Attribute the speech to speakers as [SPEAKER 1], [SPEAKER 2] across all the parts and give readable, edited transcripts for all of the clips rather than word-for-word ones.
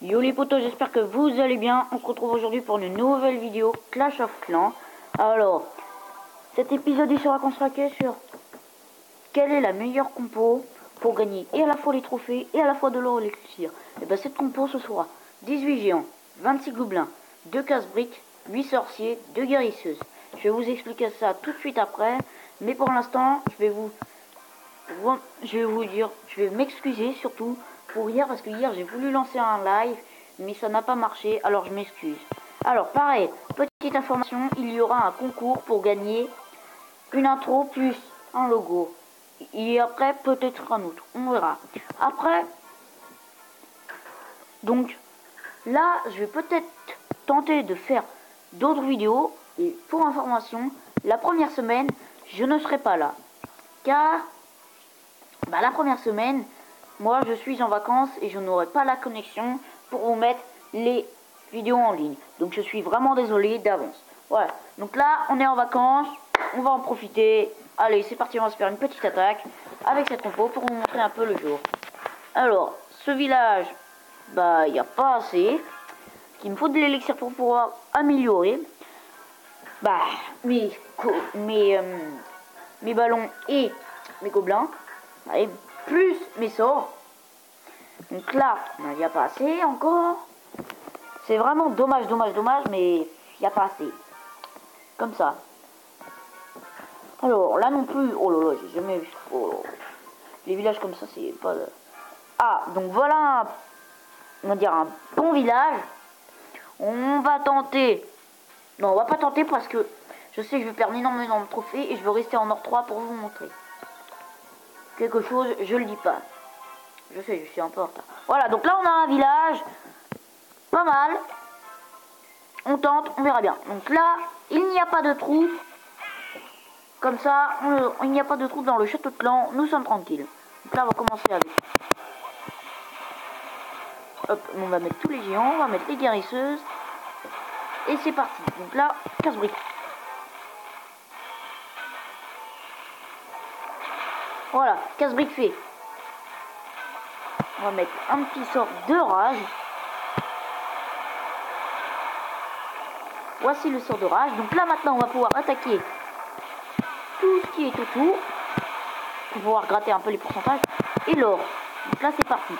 [SPEAKER 1] Yo les potos, j'espère que vous allez bien. On se retrouve aujourd'hui pour une nouvelle vidéo Clash of Clans. Alors, cet épisode il sera consacré sur quelle est la meilleure compo pour gagner et à la fois les trophées et à la fois de l'or et l'élixir. Et ben cette compo ce sera 18 géants, 26 gobelins, 2 casse-briques, 8 sorciers, 2 guérisseuses. Je vais vous expliquer ça tout de suite après, mais pour l'instant je vais m'excuser surtout pour hier, parce que hier j'ai voulu lancer un live mais ça n'a pas marché, alors je m'excuse. Alors pareil, petite information, il y aura un concours pour gagner une intro plus un logo, et après peut-être un autre, on verra. Après, donc là je vais peut-être tenter de faire d'autres vidéos, et pour information, la première semaine je ne serai pas là, car la première semaine, moi je suis en vacances et je n'aurai pas la connexion pour vous mettre les vidéos en ligne. Donc je suis vraiment désolé d'avance. Voilà, donc là on est en vacances, on va en profiter. Allez, c'est parti, on va se faire une petite attaque avec cette compo pour vous montrer un peu le jour. Alors, ce village, il n'y a pas assez. Il me faut de l'élixir pour pouvoir améliorer mes ballons et mes gobelins. Allez, plus mes sorts. Donc là, il n'y a pas assez encore. C'est vraiment dommage, mais il n'y a pas assez. Comme ça. Alors là non plus. Oh là là, j'ai jamais vu. Oh, les villages comme ça, c'est pas... Ah, donc voilà, on va dire un bon village. On va tenter. Non, on va pas tenter parce que je sais que je vais perdre énormément de trophées et je veux rester en or 3 pour vous montrer quelque chose, je le dis pas. Je sais, je suis un peu en retard. Voilà, donc là on a un village. Pas mal. On tente, on verra bien. Donc là, il n'y a pas de trou. Comme ça, il n'y a pas de trou dans le château de clan. Nous sommes tranquilles. Donc là, on va commencer avec... Hop, on va mettre tous les géants. On va mettre les guérisseuses. Et c'est parti. Donc là, casse-brique. Voilà, casse-brique fait. On va mettre un petit sort de rage. Voici le sort de rage. Donc là maintenant on va pouvoir attaquer tout ce qui est autour pour pouvoir gratter un peu les pourcentages et l'or. Donc là c'est parti.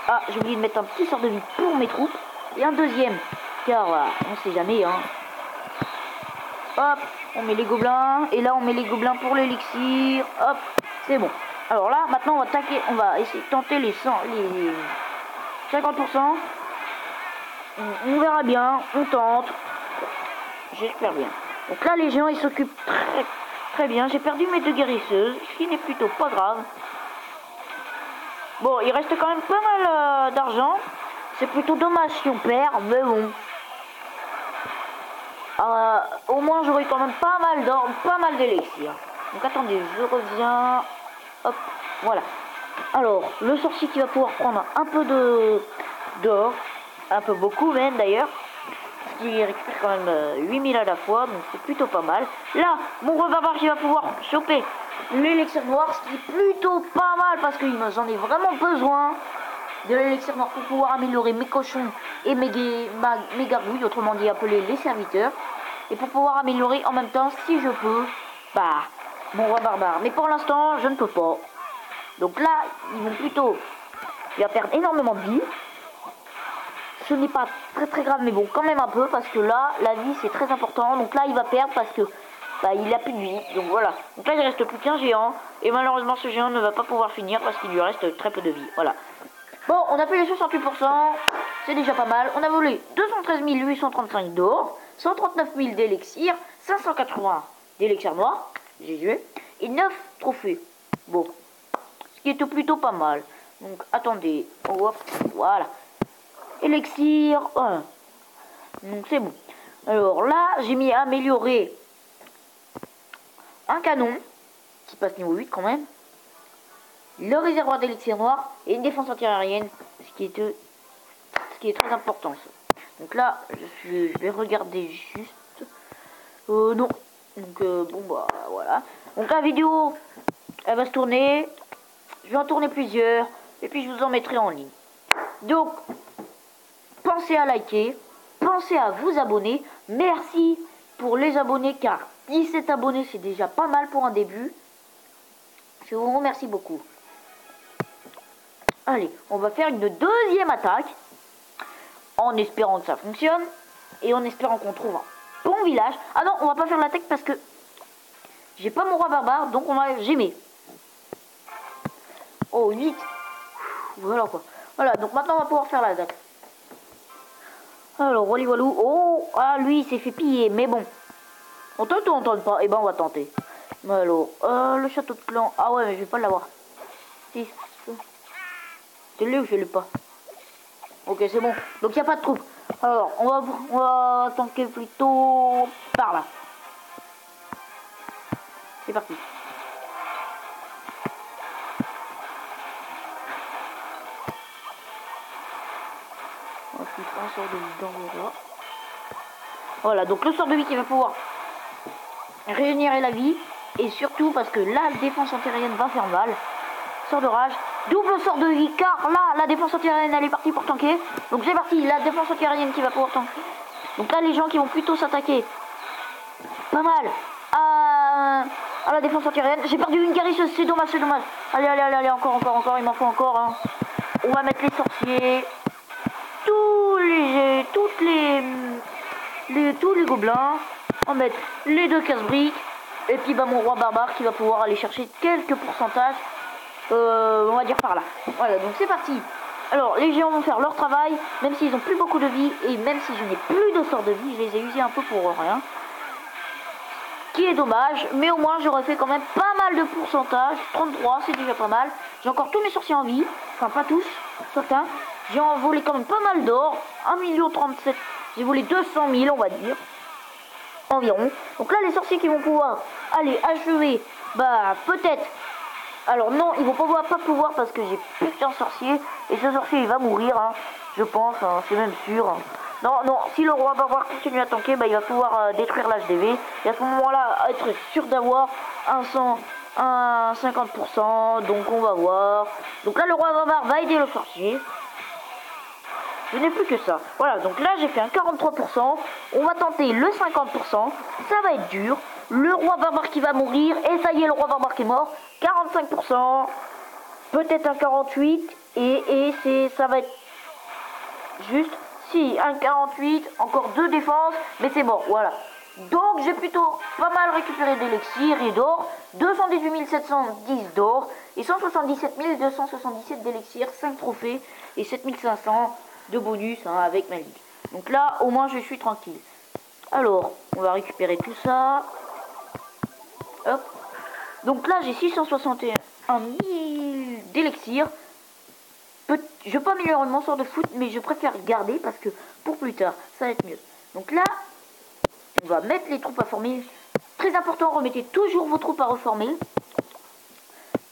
[SPEAKER 1] Ah, j'ai oublié de mettre un petit sort de vie pour mes troupes et un deuxième, car on sait jamais hein. Hop, on met les gobelins et là on met les gobelins pour l'élixir. Hop, c'est bon. Alors là maintenant on va attaquer, on va essayer de tenter les 50%. On verra bien, on tente. J'espère bien. Donc là les géants ils s'occupent très bien. J'ai perdu mes 2 guérisseuses, ce qui n'est plutôt pas grave. Bon, il reste quand même pas mal d'argent. C'est plutôt dommage si on perd, mais bon. Au moins j'aurai quand même pas mal d'or, pas mal d'élixir. Donc attendez, je reviens. Hop, voilà. Alors, le sorcier qui va pouvoir prendre un peu d'or. Un peu beaucoup même d'ailleurs. Qui récupère quand même 8000 à la fois, donc c'est plutôt pas mal. Là, mon roi barbare qui va pouvoir choper l'élixir noir, ce qui est plutôt pas mal parce que j'en ai vraiment besoin de l'élixir noir pour pouvoir améliorer mes cochons et mes gargouilles, autrement dit appeler les serviteurs, et pour pouvoir améliorer en même temps, si je peux, mon roi barbare. Mais pour l'instant, je ne peux pas. Donc là, il va perdre énormément de vie. Ce n'est pas très grave, mais bon, quand même un peu, parce que là, la vie, c'est très important. Donc là, il va perdre parce que il a plus de vie. Donc voilà. Donc là, il reste plus qu'un géant. Et malheureusement, ce géant ne va pas pouvoir finir parce qu'il lui reste très peu de vie. Voilà. Bon, on a fait les 68%. C'est déjà pas mal. On a volé 213 835 d'or, 139 000 d'élixir, 580 d'élixir noir. J'ai joué. Et 9 trophées. Bon. Ce qui est plutôt pas mal. Donc, attendez. Hop, voilà. Élixir 1. Donc c'est bon. Alors là, j'ai mis à améliorer un canon qui passe niveau 8 quand même. Le réservoir d'élixir noir et une défense antiaérienne, ce qui est très important ça. Donc là, je vais regarder juste. Non. Donc voilà. Donc la vidéo, elle va se tourner. Je vais en tourner plusieurs et puis je vous en mettrai en ligne. Donc pensez à liker, pensez à vous abonner. Merci pour les abonnés car 17 abonnés c'est déjà pas mal pour un début. Je vous remercie beaucoup. Allez, on va faire une deuxième attaque en espérant que ça fonctionne et en espérant qu'on trouve un bon village. Ah non, on va pas faire l'attaque parce que j'ai pas mon roi barbare, donc on va gémer. Oh, 8. Voilà quoi. Voilà, donc maintenant on va pouvoir faire l'attaque. Alors, Wally Walou. Oh, ah, lui il s'est fait piller, mais bon. On tente ou on tente pas? Eh ben on va tenter. Alors, le château de clan. Ah ouais, mais je vais pas l'avoir. 6. C'est lui ou je l'ai pas? Ok, c'est bon. Donc il n'y a pas de troupe. Alors, on va tanker plutôt par là. C'est parti. On va foutre un sort de vie dans le roi. Voilà, donc le sort de vie qui va pouvoir régénérer la vie. Et surtout parce que la défense antiaérienne va faire mal. Sort de rage. Double sort de vie car là, la défense antiaérienne elle est partie pour tanker. Donc c'est parti, la défense antiaérienne qui va pouvoir tanker. Donc là, les gens qui vont plutôt s'attaquer. Pas mal. À la défense antiaérienne. J'ai perdu une guérisseuse, c'est dommage, c'est dommage. Allez, allez, allez, allez, encore, il m'en faut encore. Hein. On va mettre les sorciers. Tous les gobelins. On va mettre les deux casse-briques. Et puis bah mon roi barbare qui va pouvoir aller chercher quelques pourcentages. On va dire par là. Voilà, donc c'est parti. Alors, les géants vont faire leur travail, même s'ils ont plus beaucoup de vie, et même si je n'ai plus de sort de vie, je les ai usés un peu pour rien. Qui est dommage, mais au moins j'aurais fait quand même pas mal de pourcentage. 33, c'est déjà pas mal. J'ai encore tous mes sorciers en vie, enfin pas tous, certains. J'ai volé quand même pas mal d'or, 1,37 million. J'ai volé 200 000, on va dire, environ. Donc là, les sorciers qui vont pouvoir aller achever, bah peut-être. Alors non, ils vont pas pouvoir parce que j'ai plus qu'un sorcier. Et ce sorcier il va mourir, hein, je pense, hein, c'est même sûr. Non, non, si le roi barbare continue à tanker, bah, il va pouvoir détruire l'HDV. Et à ce moment-là, être sûr d'avoir un 50%. Donc on va voir. Donc là, le roi barbare va aider le sorcier. Je n'ai plus que ça. Voilà, donc là j'ai fait un 43%. On va tenter le 50%. Ça va être dur. Le roi barbare qui va mourir. Et ça y est, le roi barbare qui est mort. 45%. Peut-être un 48%. Et ça va être juste. Si, un 48%. Encore 2 défenses. Mais c'est bon, voilà. Donc j'ai plutôt pas mal récupéré d'élixir et d'or. 218 710 d'or. Et 177 277 d'élixir. 5 trophées. Et 7500 de bonus hein, avec ma ligue. Donc là, au moins, je suis tranquille. Alors, on va récupérer tout ça. Hop. Donc là, j'ai 661 000 d'élixir. Je peux améliorer mon sort de foot, mais je préfère garder parce que pour plus tard, ça va être mieux. Donc là, on va mettre les troupes à former. Très important, remettez toujours vos troupes à reformer.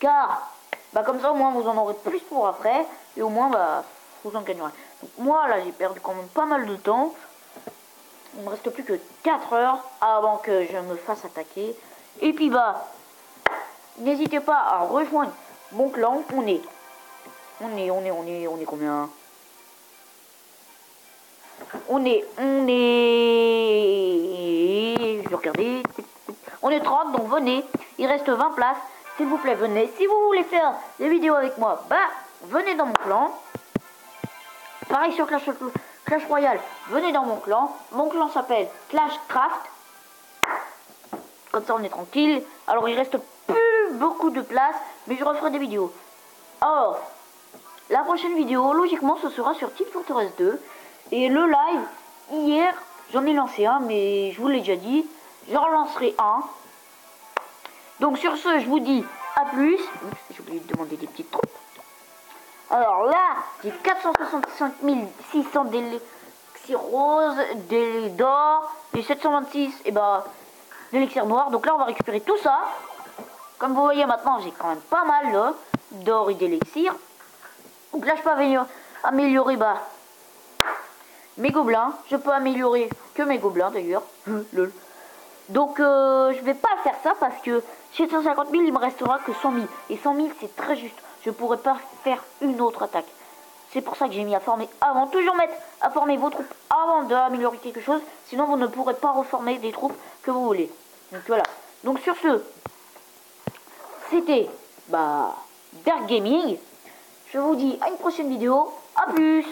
[SPEAKER 1] Car, bah comme ça, au moins, vous en aurez plus pour après. Et au moins, bah, vous en gagnerez. Donc moi, là, j'ai perdu quand même pas mal de temps. Il ne me reste plus que 4 heures avant que je me fasse attaquer. Et puis, bah, n'hésitez pas à rejoindre mon clan. On est combien? On est, je vais regarder. On est 30, donc venez. Il reste 20 places. S'il vous plaît, venez. Si vous voulez faire des vidéos avec moi, bah, venez dans mon clan. Pareil sur Clash Royale, venez dans mon clan. Mon clan s'appelle Clashcraft. Comme ça, on est tranquille. Alors, il reste plus beaucoup de place, mais je referai des vidéos. Or, la prochaine vidéo, logiquement, ce sera sur Team Fortress 2. Et le live, hier, j'en ai lancé un, mais je vous l'ai déjà dit. J'en lancerai un. Donc, sur ce, je vous dis à plus. J'ai oublié de demander des petites troupes. Alors là, j'ai 465 600 d'élixir rose, d'or, et 726 et bah, d'élixir noir. Donc là, on va récupérer tout ça. Comme vous voyez maintenant, j'ai quand même pas mal d'or et d'élixir. Donc là, je peux améliorer bah, mes gobelins. Je peux améliorer que mes gobelins d'ailleurs. Donc je vais pas faire ça parce que 750 000, il me restera que 100 000. Et 100 000, c'est très juste. Je pourrais pas faire une autre attaque. C'est pour ça que j'ai mis à former avant. Toujours mettre à former vos troupes avant d'améliorer quelque chose. Sinon, vous ne pourrez pas reformer des troupes que vous voulez. Donc voilà. Donc sur ce, c'était Berg Gaming. Je vous dis à une prochaine vidéo. A plus!